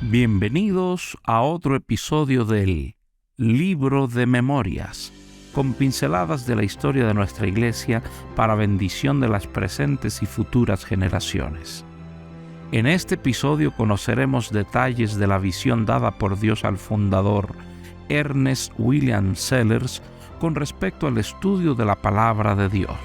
Bienvenidos a otro episodio del Libro de Memorias, con pinceladas de la historia de nuestra Iglesia para bendición de las presentes y futuras generaciones. En este episodio conoceremos detalles de la visión dada por Dios al fundador Ernest William Sellers con respecto al estudio de la Palabra de Dios.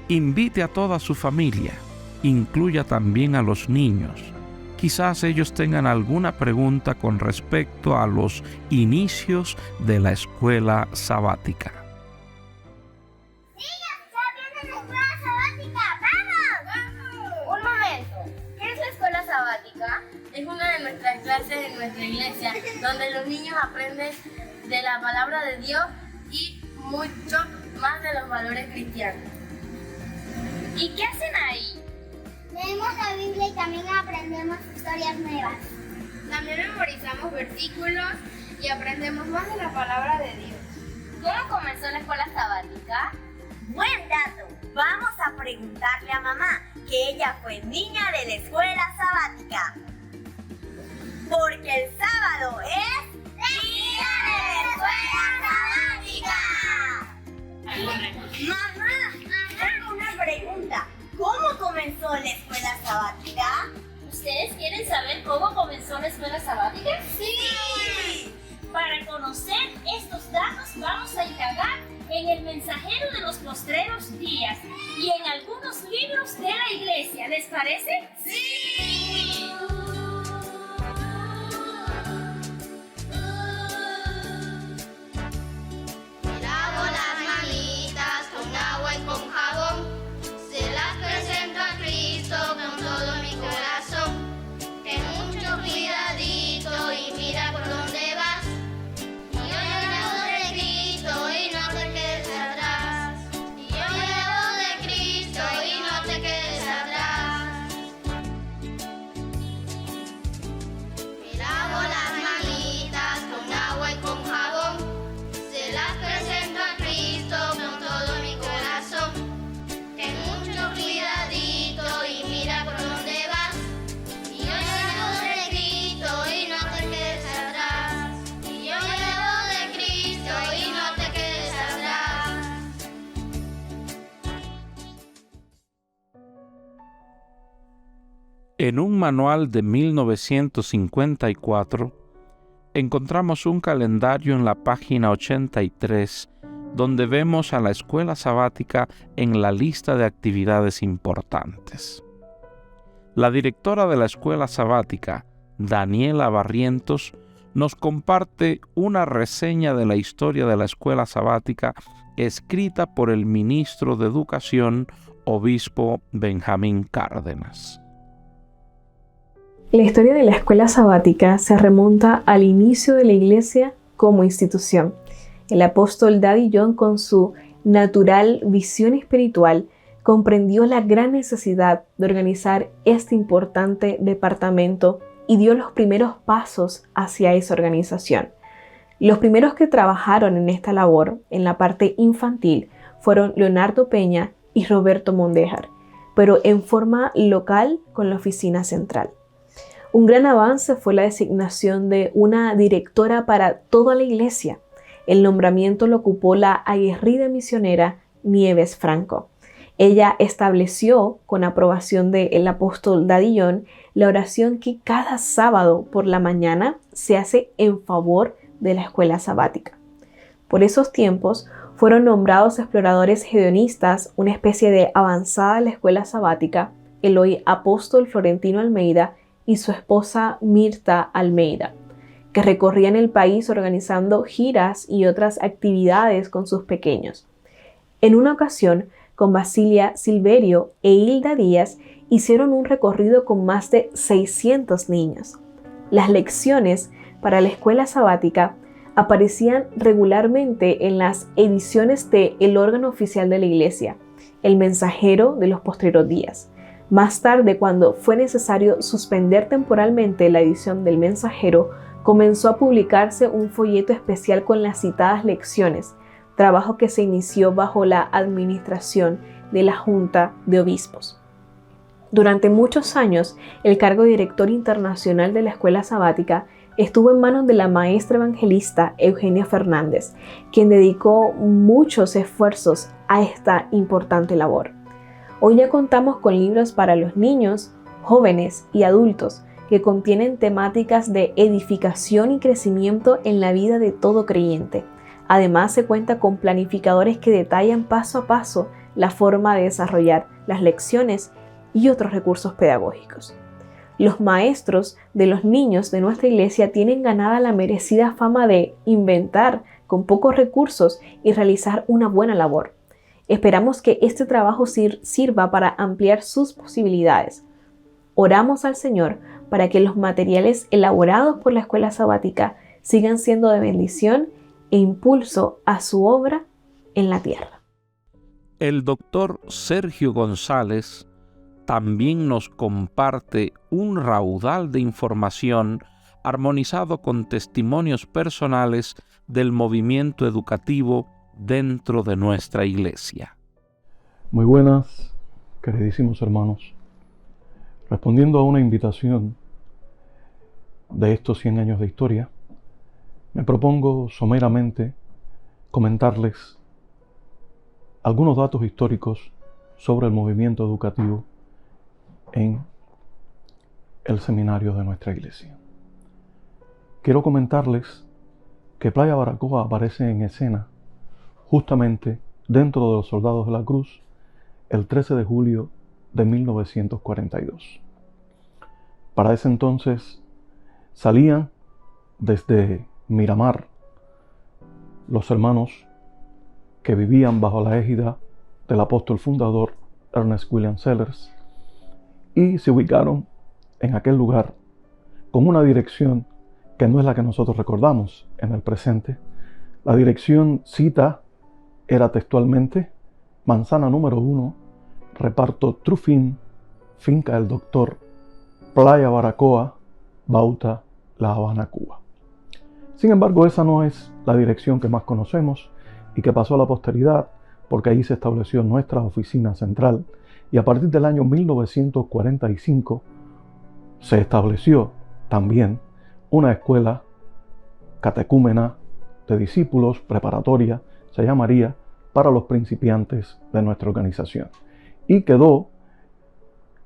Invite a toda su familia, incluya también a los niños. Quizás ellos tengan alguna pregunta con respecto a los inicios de la escuela sabática. ¡Niños, ya viene la escuela sabática! ¡Vamos! Un momento, ¿qué es la escuela sabática? Es una de nuestras clases en nuestra iglesia, donde los niños aprenden de la palabra de Dios y mucho más de los valores cristianos. ¿Y qué hacen ahí? Leemos la Biblia y también aprendemos historias nuevas. También memorizamos versículos y aprendemos más de la palabra de Dios. ¿Cómo comenzó la escuela sabática? Buen dato. Vamos a preguntarle a mamá, que ella fue niña de la escuela sabática. Porque el sábado es día de la escuela sabática. Mamá, tengo una pregunta. ¿Cómo comenzó la escuela sabática? ¿Ustedes quieren saber cómo comenzó la escuela sabática? ¡Sí! Para conocer estos datos vamos a indagar en el mensajero de los postreros días y en algunos libros de la iglesia. ¿Les parece? ¡Sí! Lavo las manitas con agua y con jabón, se las presento a Cristo con todo mi corazón. Ten mucho cuidadito y mira por dónde vas. Y yo llevo de Cristo y no te quedes atrás. Y yo llevo de Cristo y no te quedes atrás. Me lavo las manitas con agua y con jabón, se las presento a Cristo con todo mi corazón. Ten mucho cuidadito y mira por dónde vas. Y yo llevo de Cristo y no te quedes atrás. Y yo llevo de Cristo y no te quedes atrás. En un manual de 1954, encontramos un calendario en la página 83, donde vemos a la escuela sabática en la lista de actividades importantes. La directora de la escuela sabática, Daniela Barrientos, nos comparte una reseña de la historia de la escuela sabática escrita por el ministro de Educación, obispo Benjamín Cárdenas. La historia de la escuela sabática se remonta al inicio de la iglesia como institución. El apóstol Daddy Young, con su natural visión espiritual, comprendió la gran necesidad de organizar este importante departamento y dio los primeros pasos hacia esa organización. Los primeros que trabajaron en esta labor, en la parte infantil, fueron Leonardo Peña y Roberto Mondéjar, pero en forma local con la oficina central. Un gran avance fue la designación de una directora para toda la iglesia. El nombramiento lo ocupó la aguerrida misionera Nieves Franco. Ella estableció, con aprobación del apóstol Daddy Young, la oración que cada sábado por la mañana se hace en favor de la escuela sabática. Por esos tiempos fueron nombrados exploradores hedionistas, una especie de avanzada de la escuela sabática, el hoy apóstol Florentino Almeida y su esposa Mirta Almeida, que recorrían el país organizando giras y otras actividades con sus pequeños. En una ocasión, con Basilia Silverio e Hilda Díaz, hicieron un recorrido con más de 600 niños. Las lecciones para la escuela sabática aparecían regularmente en las ediciones de El órgano oficial de la iglesia, El mensajero de los postreros días. Más tarde, cuando fue necesario suspender temporalmente la edición del mensajero, comenzó a publicarse un folleto especial con las citadas lecciones, trabajo que se inició bajo la administración de la Junta de Obispos. Durante muchos años, el cargo de director internacional de la Escuela Sabática estuvo en manos de la maestra evangelista Eugenia Fernández, quien dedicó muchos esfuerzos a esta importante labor. Hoy ya contamos con libros para los niños, jóvenes y adultos que contienen temáticas de edificación y crecimiento en la vida de todo creyente. Además, se cuenta con planificadores que detallan paso a paso la forma de desarrollar las lecciones y otros recursos pedagógicos. Los maestros de los niños de nuestra iglesia tienen ganada la merecida fama de inventar con pocos recursos y realizar una buena labor. Esperamos que este trabajo sirva para ampliar sus posibilidades. Oramos al Señor para que los materiales elaborados por la Escuela Sabática sigan siendo de bendición e impulso a su obra en la tierra. El doctor Sergio González también nos comparte un raudal de información armonizado con testimonios personales del movimiento educativo dentro de nuestra iglesia. Muy buenas, queridísimos hermanos. Respondiendo a una invitación de estos 100 años de historia, me propongo someramente comentarles algunos datos históricos sobre el movimiento educativo en el seminario de nuestra iglesia. Quiero comentarles que Playa Baracoa aparece en escena justamente dentro de los Soldados de la Cruz el 13 de julio de 1942. Para ese entonces salían desde Miramar los hermanos que vivían bajo la égida del apóstol fundador Ernest William Sellers y se ubicaron en aquel lugar con una dirección que no es la que nosotros recordamos en el presente. La dirección cita era textualmente Manzana número 1, reparto Trufín, finca del Doctor, Playa Baracoa, Bauta, La Habana, Cuba. Sin embargo, esa no es la dirección que más conocemos y que pasó a la posteridad, porque ahí se estableció nuestra oficina central y a partir del año 1945 se estableció también una escuela catecúmena de discípulos preparatoria, se llamaría, para los principiantes de nuestra organización. Y quedó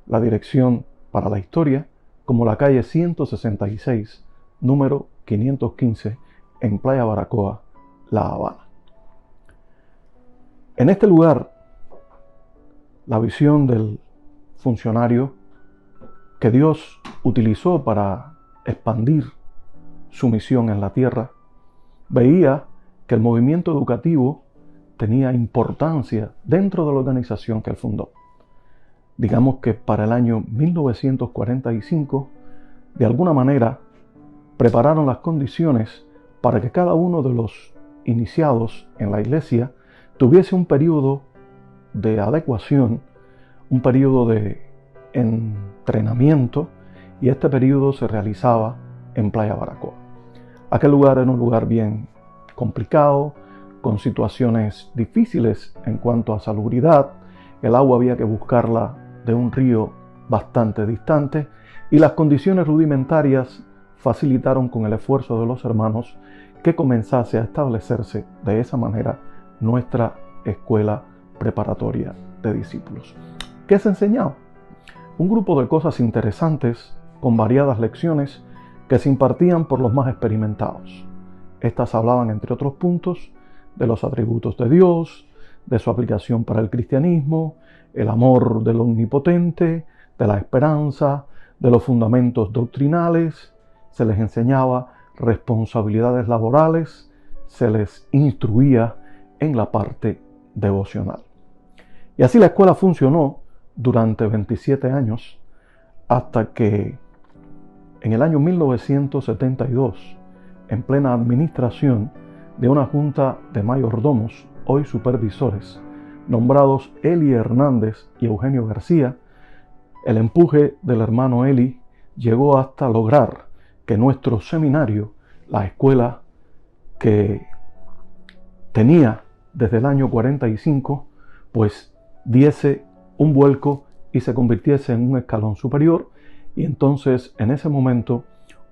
la dirección para la historia como la calle 166, número 515, en Playa Baracoa, La Habana. En este lugar, la visión del funcionario que Dios utilizó para expandir su misión en la tierra, veía que el movimiento educativo tenía importancia dentro de la organización que él fundó. Digamos que para el año 1945, de alguna manera, prepararon las condiciones para que cada uno de los iniciados en la iglesia tuviese un periodo de adecuación, un periodo de entrenamiento, y este periodo se realizaba en Playa Baracoa. Aquel lugar era un lugar bien complicado, con situaciones difíciles en cuanto a salubridad. El agua había que buscarla de un río bastante distante y las condiciones rudimentarias facilitaron con el esfuerzo de los hermanos que comenzase a establecerse de esa manera nuestra escuela preparatoria de discípulos. ¿Qué se enseñaba? Un grupo de cosas interesantes con variadas lecciones que se impartían por los más experimentados. Estas hablaban, entre otros puntos, de los atributos de Dios, de su aplicación para el cristianismo, el amor del omnipotente, de la esperanza, de los fundamentos doctrinales. Se les enseñaba responsabilidades laborales, se les instruía en la parte devocional. Y así la escuela funcionó durante 27 años hasta que en el año 1972, en plena administración de una junta de mayordomos, hoy supervisores, nombrados Eli Hernández y Eugenio García, el empuje del hermano Eli llegó hasta lograr que nuestro seminario, la escuela que tenía desde el año 45, pues diese un vuelco y se convirtiese en un escalón superior. Y entonces en ese momento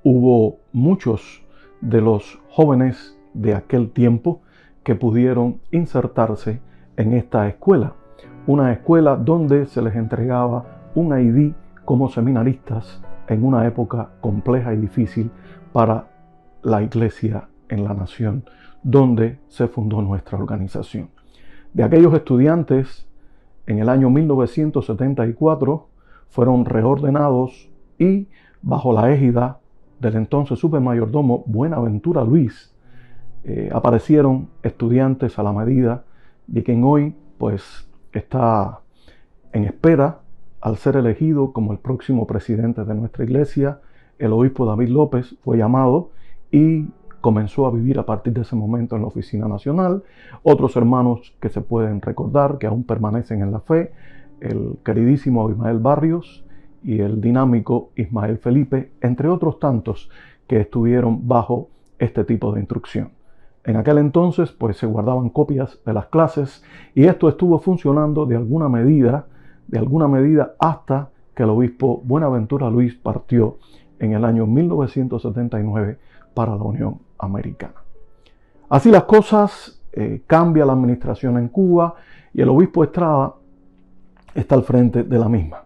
hubo muchos de los jóvenes de aquel tiempo que pudieron insertarse en esta escuela. Una escuela donde se les entregaba un ID como seminaristas en una época compleja y difícil para la iglesia en la nación, donde se fundó nuestra organización. De aquellos estudiantes, en el año 1974, fueron reordenados y bajo la égida del entonces supermayordomo Buenaventura Luis, aparecieron estudiantes a la medida de quien hoy pues está en espera al ser elegido como el próximo presidente de nuestra iglesia. El obispo David López fue llamado y comenzó a vivir a partir de ese momento en la oficina nacional. Otros hermanos que se pueden recordar, que aún permanecen en la fe, el queridísimo Abimael Barrios y el dinámico Ismael Felipe, entre otros tantos que estuvieron bajo este tipo de instrucción. En aquel entonces pues se guardaban copias de las clases y esto estuvo funcionando de alguna medida hasta que el obispo Buenaventura Luis partió en el año 1979 para la Unión Americana. Así las cosas, cambia la administración en Cuba y el obispo Estrada está al frente de la misma.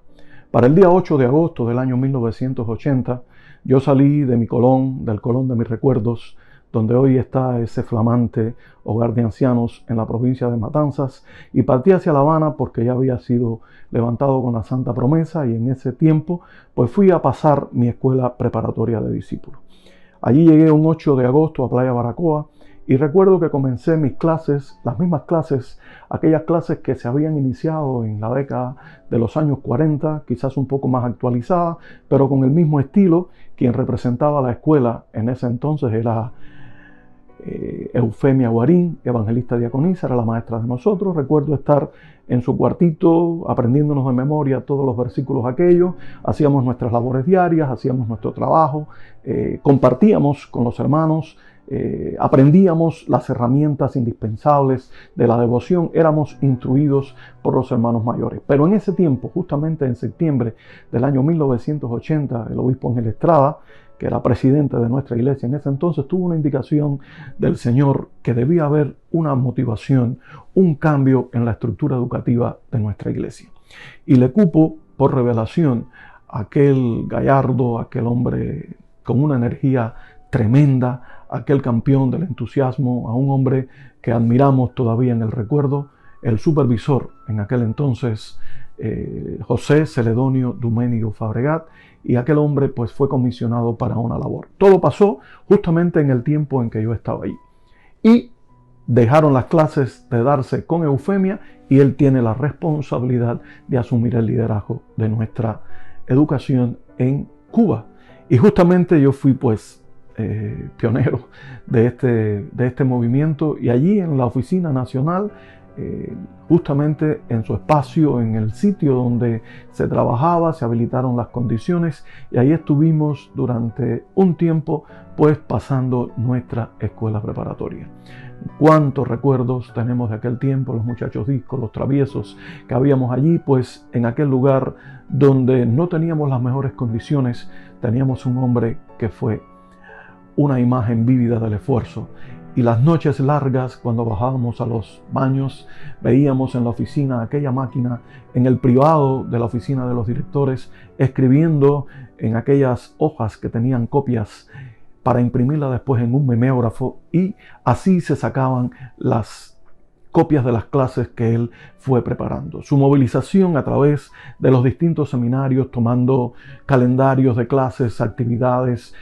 Para el día 8 de agosto del año 1980, yo salí de mi Colón, del Colón de mis recuerdos, donde hoy está ese flamante hogar de ancianos en la provincia de Matanzas, y partí hacia La Habana porque ya había sido levantado con la Santa Promesa y en ese tiempo pues fui a pasar mi escuela preparatoria de discípulos. Allí llegué un 8 de agosto a Playa Baracoa y recuerdo que comencé mis clases, las mismas clases, aquellas clases que se habían iniciado en la década de los años 40, quizás un poco más actualizadas, pero con el mismo estilo. Quien representaba la escuela en ese entonces era Eufemia Guarín, evangelista diaconisa, era la maestra de nosotros. Recuerdo estar en su cuartito aprendiéndonos de memoria todos los versículos aquellos, hacíamos nuestras labores diarias, hacíamos nuestro trabajo, compartíamos con los hermanos, aprendíamos las herramientas indispensables de la devoción, éramos instruidos por los hermanos mayores. Pero en ese tiempo, justamente en septiembre del año 1980, el obispo Ángel Estrada, que era presidente de nuestra iglesia en ese entonces, tuvo una indicación del Señor que debía haber una motivación, un cambio en la estructura educativa de nuestra iglesia. Y le cupo por revelación a aquel gallardo, aquel hombre con una energía tremenda, aquel campeón del entusiasmo, a un hombre que admiramos todavía en el recuerdo, el supervisor en aquel entonces, José Celedonio Duménigo Fabregat, y aquel hombre pues fue comisionado para una labor. Todo pasó justamente en el tiempo en que yo estaba allí. Y dejaron las clases de darse con Eufemia y él tiene la responsabilidad de asumir el liderazgo de nuestra educación en Cuba. Y justamente yo fui pues pionero de este movimiento, y allí en la oficina nacional, justamente en su espacio, en el sitio donde se trabajaba, se habilitaron las condiciones y ahí estuvimos durante un tiempo pues pasando nuestra escuela preparatoria. Cuántos recuerdos tenemos de aquel tiempo, los muchachos discos, los traviesos que habíamos allí, pues en aquel lugar donde no teníamos las mejores condiciones, teníamos un hombre que fue una imagen vívida del esfuerzo. Y las noches largas, cuando bajábamos a los baños, veíamos en la oficina aquella máquina, en el privado de la oficina de los directores, escribiendo en aquellas hojas que tenían copias para imprimirla después en un mimeógrafo, y así se sacaban las copias de las clases que él fue preparando. Su movilización a través de los distintos seminarios, tomando calendarios de clases, actividades,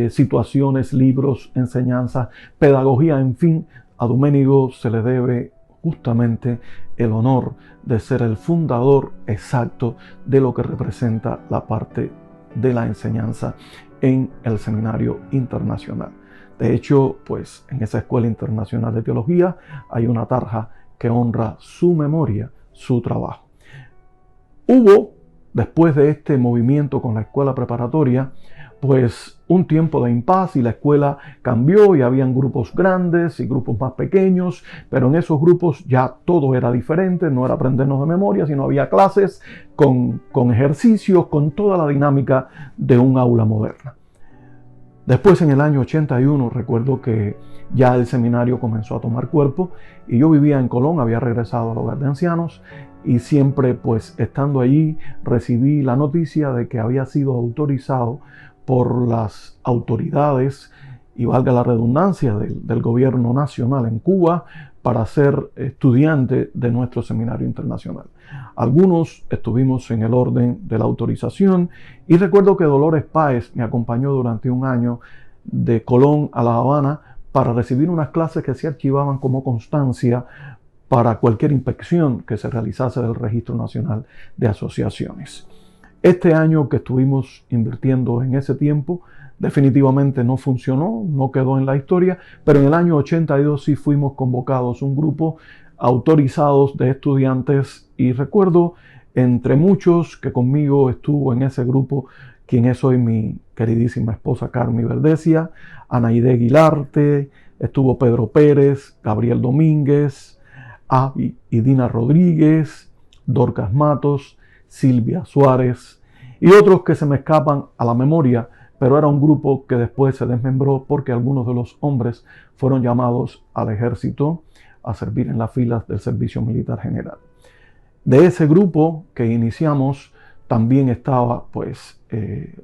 situaciones, libros, enseñanzas, pedagogía, en fin, a Duménigo se le debe justamente el honor de ser el fundador exacto de lo que representa la parte de la enseñanza en el Seminario Internacional. De hecho, pues en esa Escuela Internacional de Teología hay una tarja que honra su memoria, su trabajo. Hubo, después de este movimiento con la escuela preparatoria, pues un tiempo de impas y la escuela cambió y habían grupos grandes y grupos más pequeños, pero en esos grupos ya todo era diferente, no era aprendernos de memoria, sino había clases con ejercicios, con toda la dinámica de un aula moderna. Después, en el año 81, recuerdo que ya el seminario comenzó a tomar cuerpo y yo vivía en Colón, había regresado al hogar de ancianos y siempre, pues, estando allí, recibí la noticia de que había sido autorizado por las autoridades, y valga la redundancia, del gobierno nacional en Cuba para ser estudiante de nuestro seminario internacional. Algunos estuvimos en el orden de la autorización y recuerdo que Dolores Páez me acompañó durante un año de Colón a La Habana para recibir unas clases que se archivaban como constancia para cualquier inspección que se realizase del Registro Nacional de Asociaciones. Este año que estuvimos invirtiendo en ese tiempo definitivamente no funcionó, no quedó en la historia, pero en el año 82 sí fuimos convocados un grupo autorizados de estudiantes y recuerdo entre muchos que conmigo estuvo en ese grupo quien es hoy mi queridísima esposa Carmi Verdesia, Anaide Guilarte, estuvo Pedro Pérez, Gabriel Domínguez, Avi y Dina Rodríguez, Dorcas Matos, Silvia Suárez y otros que se me escapan a la memoria, pero era un grupo que después se desmembró porque algunos de los hombres fueron llamados al ejército a servir en las filas del Servicio Militar General. De ese grupo que iniciamos también estaba pues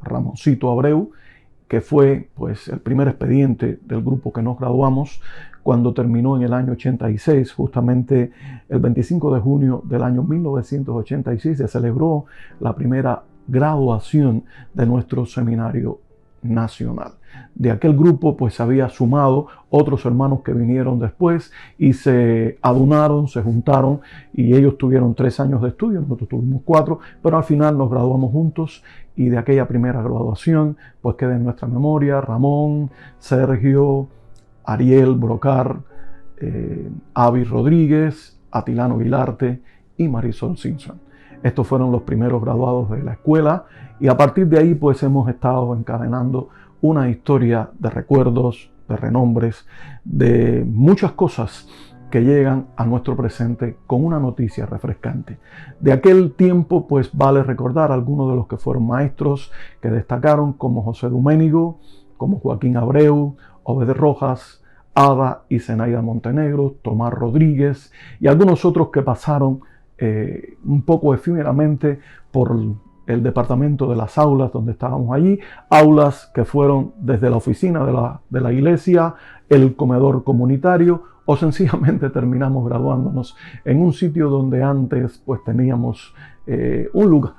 Ramoncito Abreu, que fue pues el primer expediente del grupo que nos graduamos cuando terminó en el año 86, justamente el 25 de junio del año 1986 se celebró la primera graduación de nuestro seminario nacional. De aquel grupo pues se había sumado otros hermanos que vinieron después y se adunaron, se juntaron y ellos tuvieron 3 años de estudio, nosotros tuvimos 4, pero al final nos graduamos juntos y de aquella primera graduación pues queda en nuestra memoria Ramón, Sergio, Ariel Brocar, Avi Rodríguez, Atilano Guilarte y Marisol Simpson. Estos fueron los primeros graduados de la escuela y a partir de ahí pues hemos estado encadenando una historia de recuerdos, de renombres, de muchas cosas que llegan a nuestro presente con una noticia refrescante. De aquel tiempo pues vale recordar a algunos de los que fueron maestros que destacaron como José Doménigo, como Joaquín Abreu, Obed Rojas, Ada y Zenaida Montenegro, Tomás Rodríguez y algunos otros que pasaron un poco efímeramente por el departamento de las aulas donde estábamos allí, aulas que fueron desde la oficina de la iglesia, el comedor comunitario o sencillamente terminamos graduándonos en un sitio donde antes pues teníamos un lugar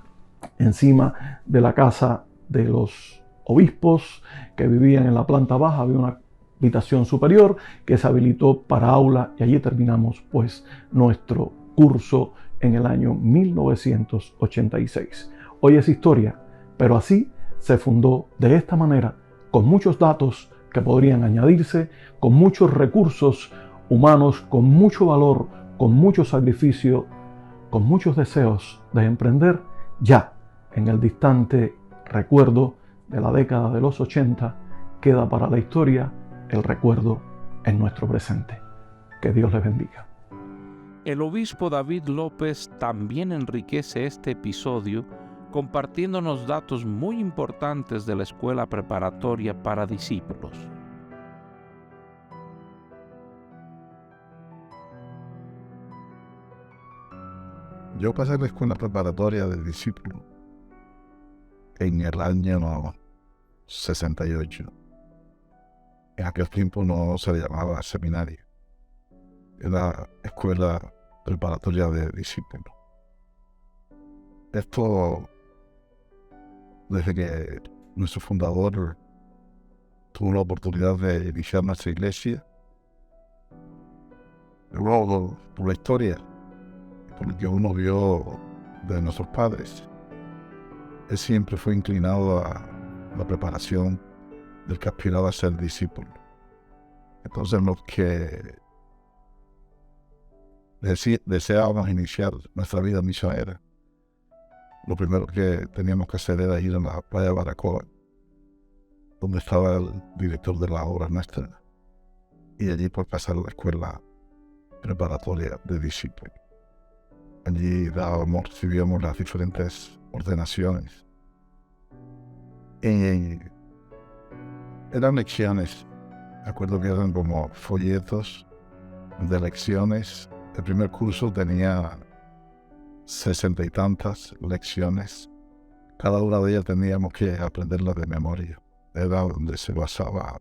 encima de la casa de los obispos que vivían en la planta baja, había una habitación superior que se habilitó para aula y allí terminamos pues nuestro curso en el año 1986. Hoy es historia, pero así se fundó de esta manera, con muchos datos que podrían añadirse, con muchos recursos humanos, con mucho valor, con mucho sacrificio, con muchos deseos de emprender, ya en el distante recuerdo de la década de los 80, queda para la historia el recuerdo en nuestro presente. Que Dios les bendiga. El obispo David López también enriquece este episodio compartiéndonos datos muy importantes de la escuela preparatoria para discípulos. Yo pasé la escuela preparatoria de discípulo en el año 68. En aquel tiempo no se le llamaba seminario. Era escuela preparatoria de discípulos. Esto, desde que nuestro fundador tuvo la oportunidad de iniciar nuestra iglesia, luego por la historia, por lo que uno vio de nuestros padres, él siempre fue inclinado a la preparación del que aspiraba a ser discípulo. Entonces los que deseábamos iniciar nuestra vida misionera, lo primero que teníamos que hacer era ir a la playa de Baracoa donde estaba el director de la obra nuestra, y allí pues pasar a la escuela preparatoria de discípulos. Allí recibíamos las diferentes ordenaciones. Eran lecciones, me acuerdo que eran como folletos de lecciones. El primer curso tenía 60 y tantas lecciones. Cada una de ellas teníamos que aprenderlas de memoria. Era donde se basaba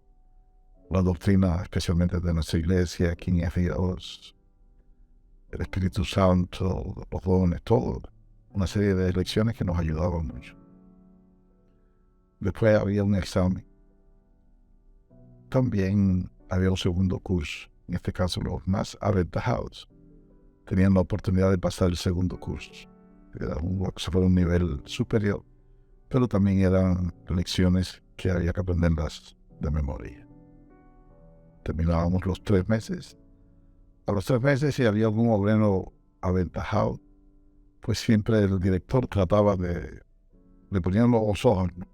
la doctrina, especialmente de nuestra iglesia, quién es Dios, el Espíritu Santo, los dones, todo. Una serie de lecciones que nos ayudaban mucho. Después había un examen. También había un segundo curso. En este caso, los más aventajados tenían la oportunidad de pasar el segundo curso. Era un nivel superior, pero también eran lecciones que había que aprenderlas de memoria. Terminábamos los 3 meses. A los 3 meses, si había algún obrero aventajado, pues siempre el director trataba le ponían los ojos, ¿no?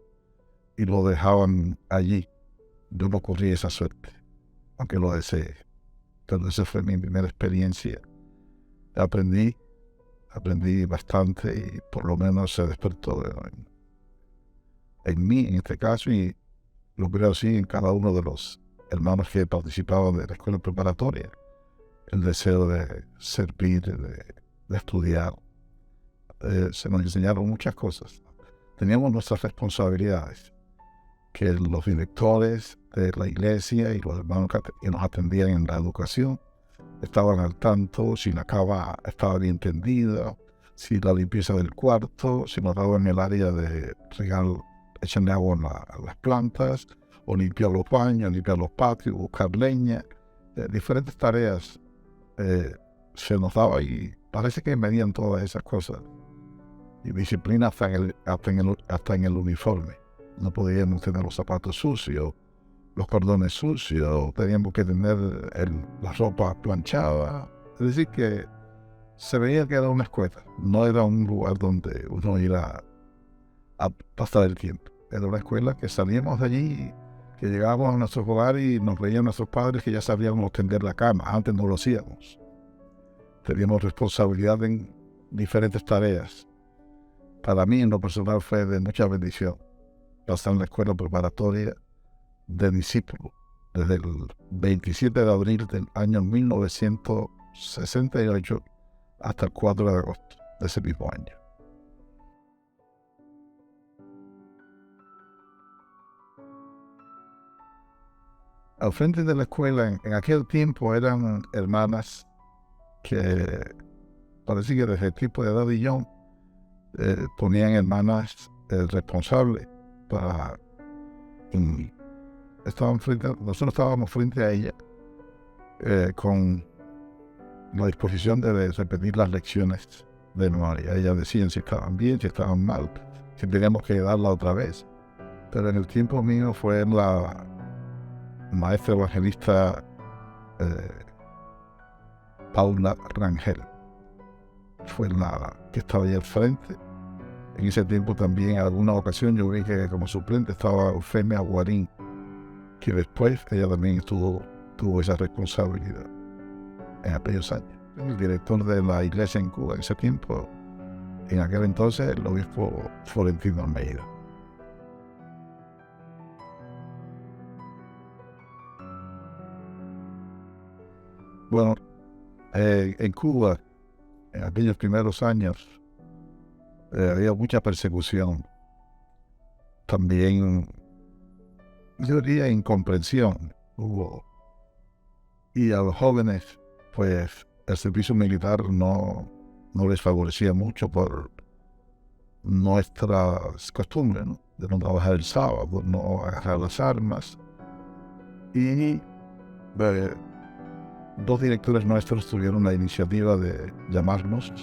Y lo dejaban allí. Yo no corrí esa suerte, aunque lo deseé. Pero esa fue mi primera experiencia. Aprendí bastante y por lo menos se despertó en mí, en este caso, y lo creo así en cada uno de los hermanos que participaban de la escuela preparatoria. El deseo de servir, de estudiar. Se nos enseñaron muchas cosas. Teníamos nuestras responsabilidades, que los directores de la iglesia y los hermanos que nos atendían en la educación estaban al tanto si la cava estaba bien tendida, si la limpieza del cuarto, si nos daban el área de regar, echarle agua a las plantas, o limpiar los baños, limpiar los patios, buscar leña. Diferentes tareas se nos daba y parece que medían todas esas cosas. Y disciplina hasta en el uniforme. No podíamos tener los zapatos sucios, los cordones sucios, teníamos que tener la ropa planchada. Es decir, que se veía que era una escuela, no era un lugar donde uno iba a pasar el tiempo. Era una escuela que salíamos de allí, que llegábamos a nuestros hogares y nos veían nuestros padres que ya sabíamos tender la cama. Antes no lo hacíamos. Teníamos responsabilidad en diferentes tareas. Para mí, en lo personal, fue de mucha bendición pasar en la escuela preparatoria de discípulos desde el 27 de abril del año 1968 hasta el 4 de agosto de ese mismo año. Al frente de la escuela, en aquel tiempo, eran hermanas que parece que desde el tipo de edad y yo ponían hermanas responsables para... nosotros estábamos frente a ella con la disposición de repetir las lecciones de memoria. Ellas decían si estaban bien, si estaban mal, si teníamos que darla otra vez. Pero en el tiempo mío fue la maestra evangelista Paula Rangel. Fue la que estaba ahí al frente. En ese tiempo también, en alguna ocasión, yo vi que como suplente estaba Eufemia Guarín, que después ella también tuvo esa responsabilidad en aquellos años. El director de la iglesia en Cuba en ese tiempo, en aquel entonces, el obispo Florentino Almeida. Bueno, en Cuba, en aquellos primeros años, había mucha persecución. También, yo diría, incomprensión hubo. Y a los jóvenes, pues, el servicio militar no les favorecía mucho por nuestras costumbres, ¿no? De no trabajar el sábado, no agarrar las armas. Y 2 directores nuestros tuvieron la iniciativa de llamarnos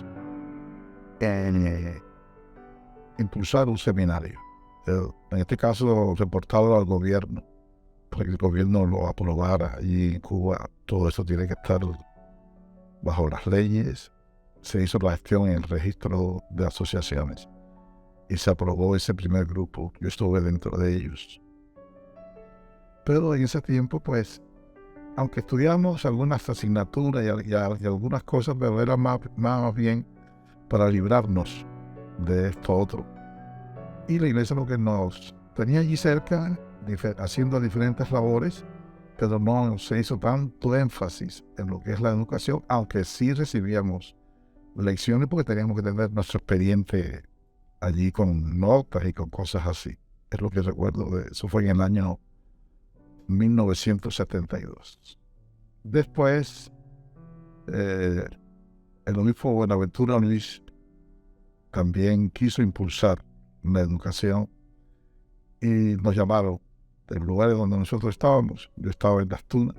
impulsar un seminario. En este caso, reportado al gobierno, para que el gobierno lo aprobara. Y en Cuba todo eso tiene que estar bajo las leyes. Se hizo la gestión en el registro de asociaciones y se aprobó ese primer grupo. Yo estuve dentro de ellos. Pero en ese tiempo, pues, aunque estudiamos algunas asignaturas y algunas cosas, pero era más bien para librarnos de esto otro. Y la iglesia lo que nos tenía allí cerca, haciendo diferentes labores, pero no se hizo tanto énfasis en lo que es la educación, aunque sí recibíamos lecciones porque teníamos que tener nuestro expediente allí con notas y con cosas así. Es lo que recuerdo de eso. Fue en el año 1972. Después, el obispo Buenaventura Luis también quiso impulsar la educación y nos llamaron del lugar donde nosotros estábamos. Yo estaba en Las Tunas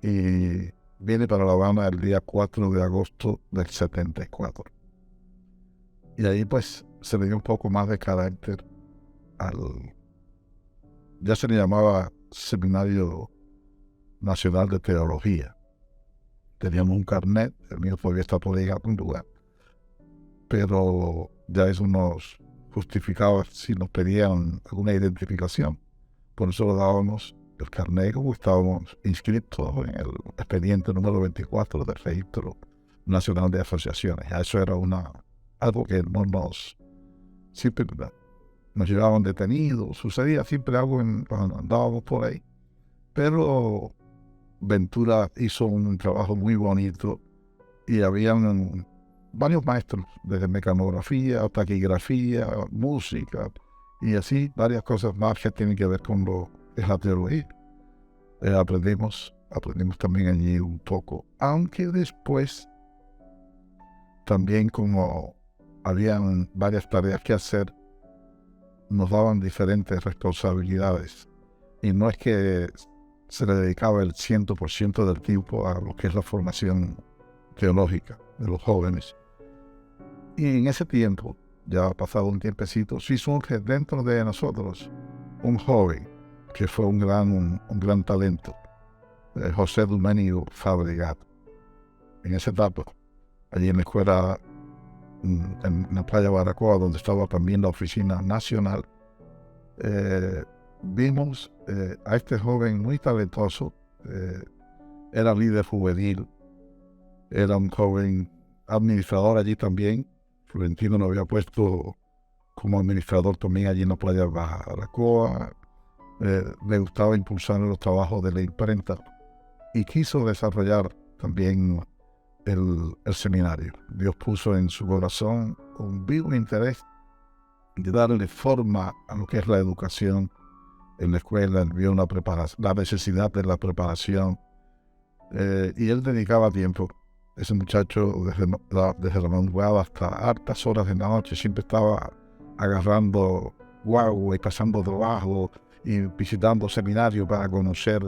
y vine para La Habana el día 4 de agosto del 74. Y ahí pues se le dio un poco más de carácter ya se le llamaba Seminario Nacional de Teología. Teníamos un carnet, el mío todavía está por ahí en algún lugar, pero ya eso nos justificaba si nos pedían alguna identificación. Por eso lo dábamos el carnet, como estábamos inscritos en el expediente número 24 del Registro Nacional de Asociaciones. Ya eso era algo que no siempre nos llevaban detenidos, sucedía siempre algo cuando andábamos por ahí. Pero Ventura hizo un trabajo muy bonito y habían varios maestros, desde mecanografía, taquigrafía, música y así varias cosas más que tienen que ver con lo que es la teología. Aprendimos también allí un poco, aunque después también como habían varias tareas que hacer, nos daban diferentes responsabilidades y no es que se le dedicaba el 100% del tiempo a lo que es la formación teológica de los jóvenes. Y en ese tiempo, ya ha pasado un tiempecito, sí surge dentro de nosotros un joven que fue un gran talento, José Dumenio Fabregat. En esa etapa, allí en la escuela, en la playa Baracoa, donde estaba también la oficina nacional, vimos a este joven muy talentoso. Era líder juvenil, era un joven administrador allí también. Florentino lo había puesto como administrador también allí en la playa Baracoa. Le gustaba impulsar los trabajos de la imprenta y quiso desarrollar también el seminario. Dios puso en su corazón un vivo interés de darle forma a lo que es la educación en la escuela. Él vio la necesidad de la preparación y él dedicaba tiempo. Ese muchacho desde la madrugada hasta hartas horas de la noche siempre estaba agarrando guagua y pasando trabajo y visitando seminarios para conocer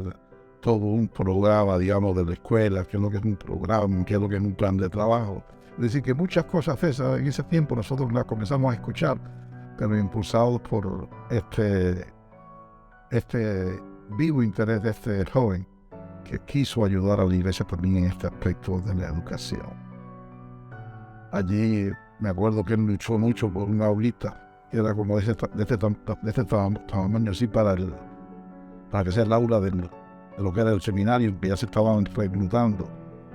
todo un programa, digamos, de la escuela, qué es lo que es un programa, qué es lo que es un plan de trabajo. Es decir, que muchas cosas esas en ese tiempo nosotros las comenzamos a escuchar, pero impulsados por este vivo interés de este joven que quiso ayudar a la iglesia también en este aspecto de la educación. Allí me acuerdo que él luchó mucho por una aulita, que era como de este tamaño así para que sea el aula de lo que era el seminario, que ya se estaban reclutando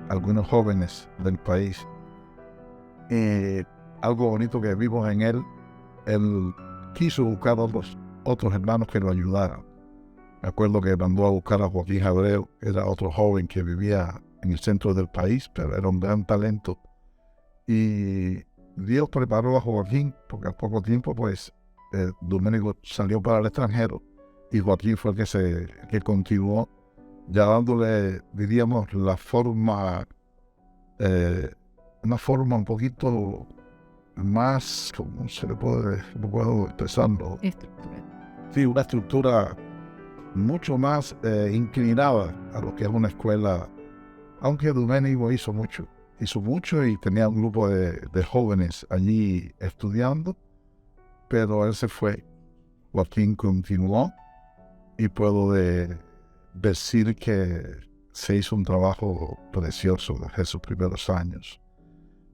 algunos jóvenes del país. Algo bonito que vimos en él quiso buscar a otros hermanos que lo ayudaran. Me acuerdo que mandó a buscar a Joaquín Abreu, era otro joven que vivía en el centro del país, pero era un gran talento. Y Dios preparó a Joaquín, porque al poco tiempo, pues, Domenico salió para el extranjero y Joaquín fue el que continuó, ya dándole, diríamos, una forma un poquito más, ¿cómo se le puedo expresarlo? Sí, una estructura mucho más inclinada a lo que es una escuela, aunque Domenico hizo mucho y tenía un grupo de jóvenes allí estudiando, pero él se fue. Joaquín continuó y puedo decir que se hizo un trabajo precioso desde sus primeros años.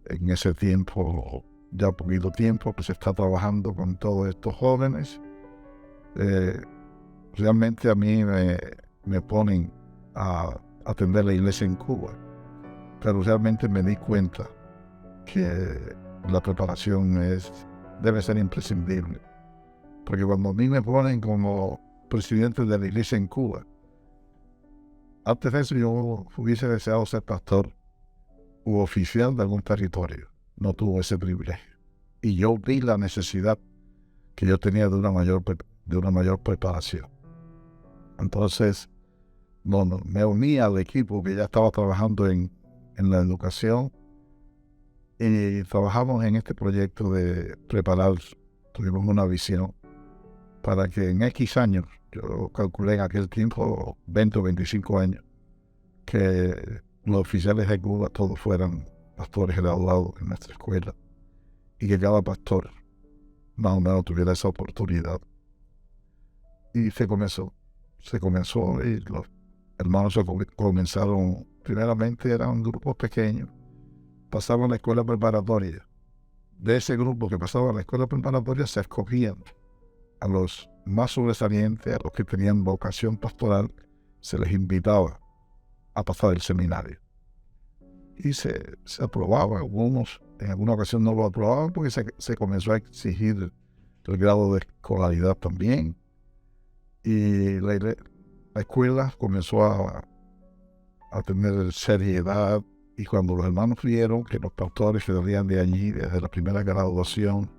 En ese tiempo, ya poquito tiempo, pues se está trabajando con todos estos jóvenes. realmente a mí me ponen a atender la iglesia en Cuba, pero realmente me di cuenta que la preparación debe ser imprescindible, porque cuando a mí me ponen como presidente de la iglesia en Cuba, antes de eso yo hubiese deseado ser pastor u oficial de algún territorio. No tuve ese privilegio. Y yo vi la necesidad que yo tenía de una mayor preparación. Entonces, me uní al equipo que ya estaba trabajando en la educación y trabajamos en este proyecto de preparar. Tuvimos una visión para que en X años, yo calculé en aquel tiempo 20 o 25 años, que los oficiales de Cuba todos fueran pastores graduados en nuestra escuela y que cada pastor más o menos tuviera esa oportunidad. Y se comenzó y los hermanos comenzaron, primeramente eran grupos pequeños, pasaban a la escuela preparatoria. De ese grupo que pasaba a la escuela preparatoria se escogían a los más sobresalientes, a los que tenían vocación pastoral, se les invitaba a pasar el seminario. Y se aprobaba. Algunos en alguna ocasión no lo aprobaban porque se comenzó a exigir el grado de escolaridad también. Y la escuela comenzó a tener seriedad, y cuando los hermanos vieron que los pastores que salían de allí desde la primera graduación,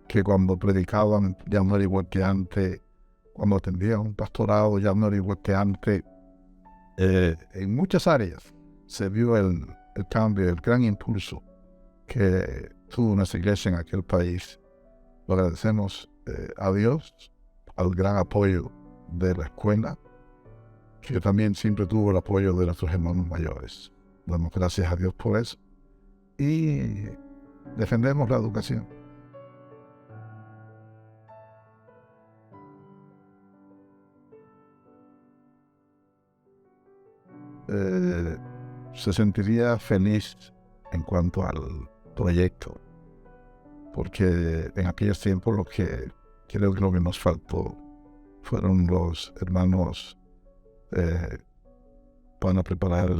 que cuando predicaban ya no era igual que antes, cuando atendían un pastorado ya no era igual que antes, en muchas áreas se vio el cambio, el gran impulso que tuvo nuestra iglesia en aquel país. Lo agradecemos a Dios, al gran apoyo de la escuela, que también siempre tuvo el apoyo de nuestros hermanos mayores. Damos gracias a Dios por eso y defendemos la educación. Se sentiría feliz en cuanto al proyecto, porque en aquellos tiempos lo que nos faltó fueron los hermanos para preparar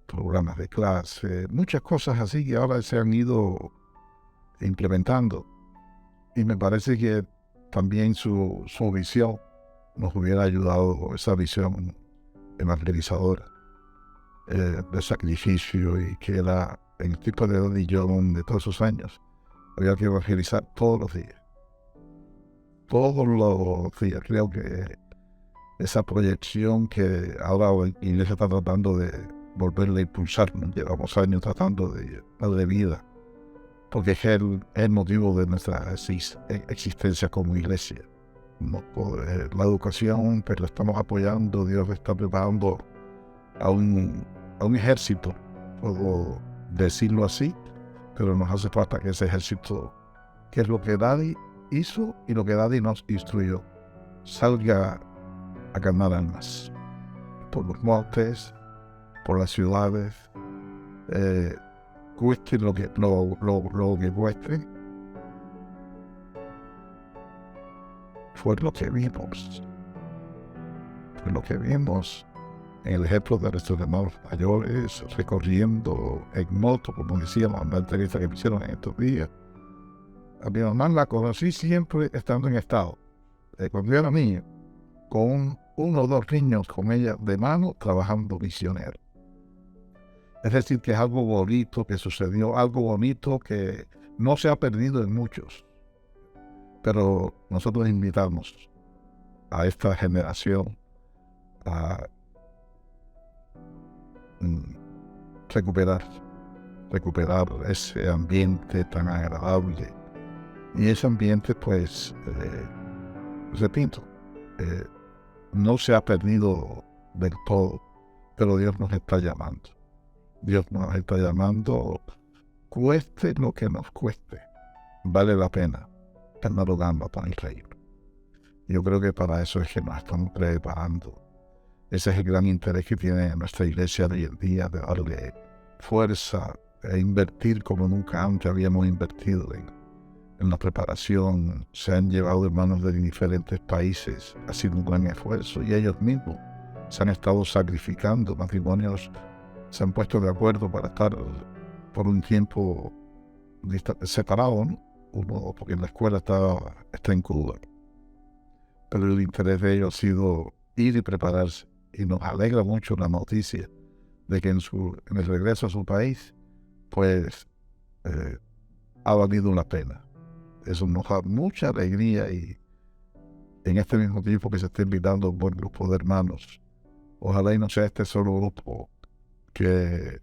programas de clase, muchas cosas así que ahora se han ido implementando, y me parece que también su visión nos hubiera ayudado, esa visión evangelizadora de sacrificio, y que era en el tipo de Daddy John de todos esos años. Había que evangelizar todos los días. Todos los días. Creo que esa proyección que ahora la iglesia está tratando de volverle a impulsar, ¿no? Llevamos años tratando de darle vida, porque es el motivo de nuestra existencia como iglesia. ¿No? La educación, pero la estamos apoyando. Dios está preparando a un ejército, puedo decirlo así, pero nos hace falta que ese ejército, que es lo que Daddy hizo y lo que Daddy nos instruyó, salga a ganar almas por los montes, por las ciudades, cueste lo que cueste. Fue lo que vimos en el ejemplo de nuestros hermanos mayores recorriendo en moto, como decíamos en la entrevista que me hicieron en estos días. A mi mamá la conocí siempre estando en estado. Cuando yo era niño, con uno o dos niños con ella de mano, trabajando misionero. Es decir, que es algo bonito que sucedió, algo bonito que no se ha perdido en muchos. Pero nosotros invitamos a esta generación a recuperar ese ambiente tan agradable. Y ese ambiente, pues, repito, no se ha perdido del todo, pero Dios nos está llamando. Dios nos está llamando, cueste lo que nos cueste, vale la pena ganar gamba para el reino. Yo creo que para eso es que nos estamos preparando. Ese es el gran interés que tiene nuestra iglesia hoy en día, de darle fuerza e invertir como nunca antes habíamos invertido en la preparación, se han llevado hermanos de diferentes países. Ha sido un gran esfuerzo y ellos mismos se han estado sacrificando. Matrimonios se han puesto de acuerdo para estar por un tiempo separado, ¿no? Uno, porque la escuela está en Cuba. Pero el interés de ellos ha sido ir y prepararse. Y nos alegra mucho la noticia de que en el regreso a su país, pues, ha valido la pena. Eso nos da mucha alegría, y en este mismo tiempo que se está invitando un buen grupo de hermanos, ojalá y no sea este solo grupo, que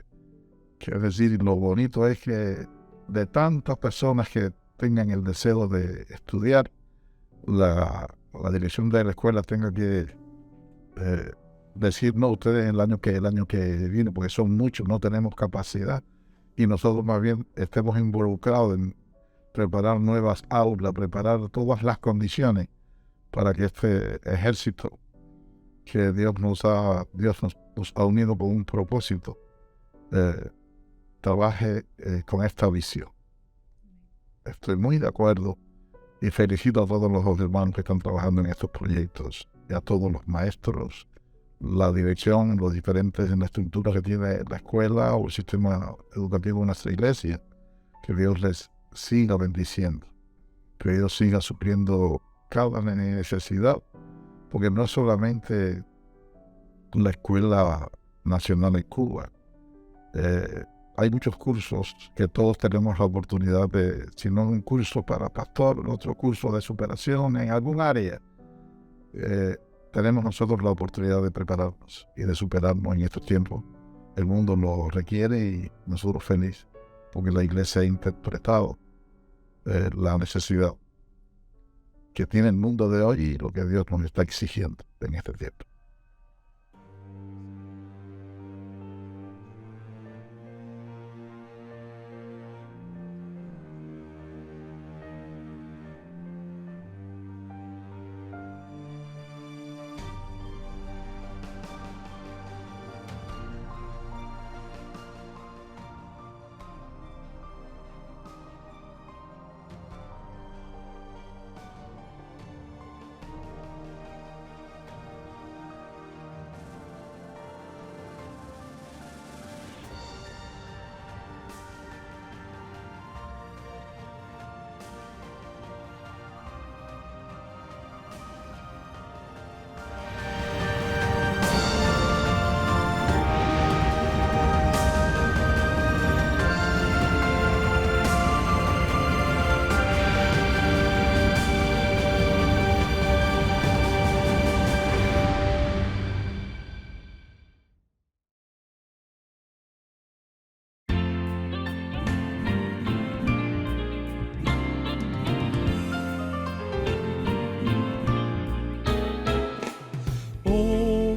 es decir, lo bonito es que de tantas personas que tengan el deseo de estudiar, la dirección de la escuela tenga que decir, no, ustedes el año que viene, porque son muchos, no tenemos capacidad, y nosotros más bien estemos involucrados en preparar nuevas aulas, preparar todas las condiciones para que este ejército que Dios nos ha unido con un propósito, trabaje con esta visión. Estoy muy de acuerdo y felicito a todos los hermanos que están trabajando en estos proyectos, y a todos los maestros, la dirección, los diferentes en la estructura que tiene la escuela o el sistema educativo de nuestra iglesia. Que Dios les siga bendiciendo, que Dios siga supliendo cada necesidad, porque no es solamente la Escuela Nacional en Cuba. Hay muchos cursos que todos tenemos la oportunidad de, si no un curso para pastor, otro curso de superación en algún área, tenemos nosotros la oportunidad de prepararnos y de superarnos en estos tiempos. El mundo lo requiere y nosotros felices, porque la iglesia ha interpretado la necesidad que tiene el mundo de hoy y lo que Dios nos está exigiendo en este tiempo.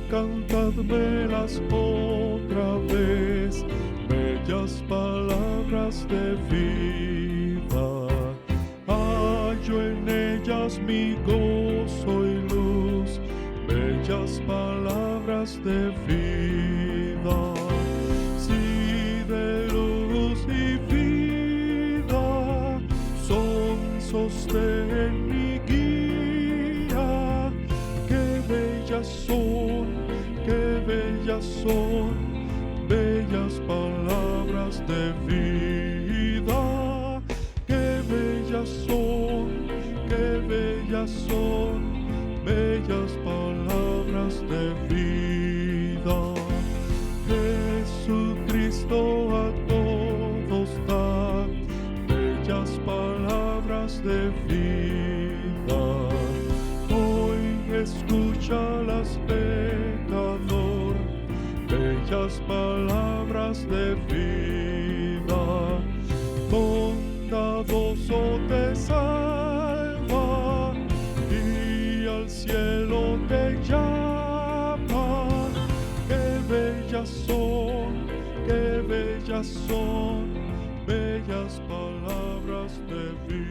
Cantadmelas otra vez, bellas palabras de vida. Hallo en ellas mi gozo y luz, bellas palabras de vida. Sí, de luz y vida, son sostén mi guía. Qué bellas son, qué bellas son, bellas palabras de vida. Qué bellas son, qué bellas son, bellas palabras de vida. Jesucristo a todos da bellas palabras de vida. Hoy escúchalas, pecador, bellas palabras de vida. Bondadoso te salva y al cielo te llama. Qué bellas son, qué bellas son, bellas palabras de vida.